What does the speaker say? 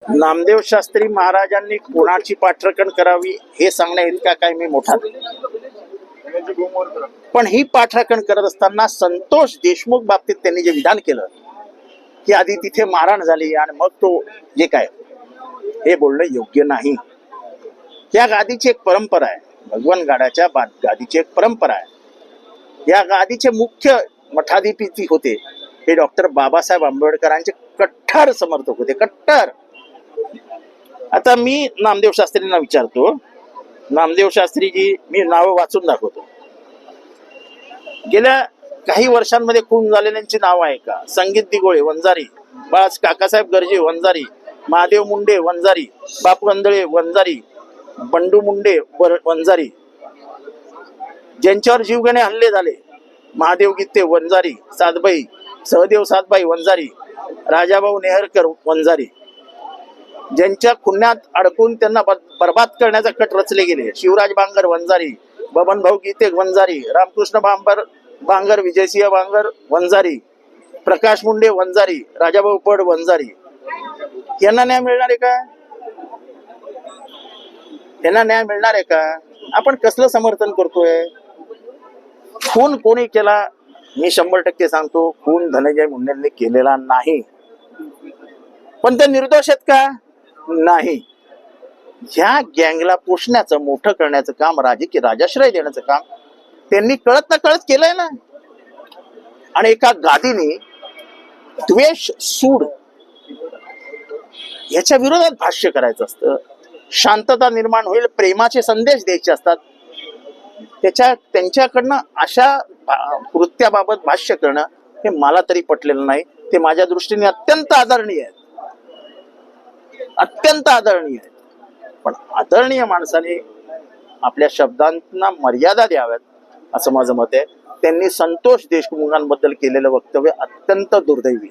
नामदेव शास्त्री महाराजांनी कोणाची पाठराखण करावी हे सांगण्या इतका काय मी मोठा नाही. पण ही पाठराखण करत असताना संतोष देशमुख बाबतीत त्यांनी जे विधान केलं की आधी तिथे मारहाण झाली आणि मग तो जे काय हे बोलणं योग्य नाही. या गादीची एक परंपरा आहे, भगवान गाडाच्या गादीची एक परंपरा आहे. या गादीचे मुख्य मठाधिपती होते हे डॉक्टर बाबासाहेब आंबेडकरांचे कट्टर समर्थक होते, कट्टर. आता मी नामदेव शास्त्रींना विचारतो, नामदेव शास्त्रीजी, मी नावं वाचून दाखवतो. गेल्या काही वर्षांमध्ये खून झालेल्यांची नाव आहे का? संगीत दिगोळे वंजारी, बाळास काकासाहेब गर्जे वंजारी, महादेव मुंडे वंजारी, बापू अंधळे वंजारी, बंडू मुंडे वंजारी. ज्यांच्यावर जीवघेणे हल्ले झाले, महादेव गीते वंजारी, सातबाई सहदेव सातबाई वंजारी, राजाभाऊ नेहरकर वंजारी. ज्यांच्या खुन्यात अडकून त्यांना बर्बाद करण्याचा कट रचले गेले, शिवराज बांगर वंजारी, बबन भाऊ गीते वंजारी, रामकृष्ण बांगर, विजयसिंह बांगर वंजारी, प्रकाश मुंडे वंजारी, राजाभाऊ पड वंजारी. यांना न्याय मिळणार आहे का? यांना न्याय मिळणार आहे का? आपण कसलं समर्थन करतोय? खून कोणी केला? मी 100% सांगतो, खून धनंजय मुंडेंनी केलेला नाही. पण ते निर्दोष आहेत का? नाही. ह्या गँगला पोषण्याचं, मोठं करण्याचं काम, राजकीय राजाश्रय देण्याचं काम त्यांनी कळत ना कळत केलंय ना. आणि एका गादीने द्वेष, सूड याच्या विरोधात भाष्य करायचं असतं. शांतता निर्माण होईल, प्रेमाचे संदेश द्यायचे असतात. त्यांच्याकडनं अशा कृत्याबाबत भाष्य करणं हे मला तरी पटलेलं नाही. ते माझ्या दृष्टीने अत्यंत आदरणीय आहेत, अत्यंत आदरणीय आहेत. पण आदरणीय माणसाने आपल्या शब्दांना मर्यादा द्याव्यात असं माझं मत आहे. त्यांनी संतोष देशमुखांबद्दल केलेलं वक्तव्य अत्यंत दुर्दैवी.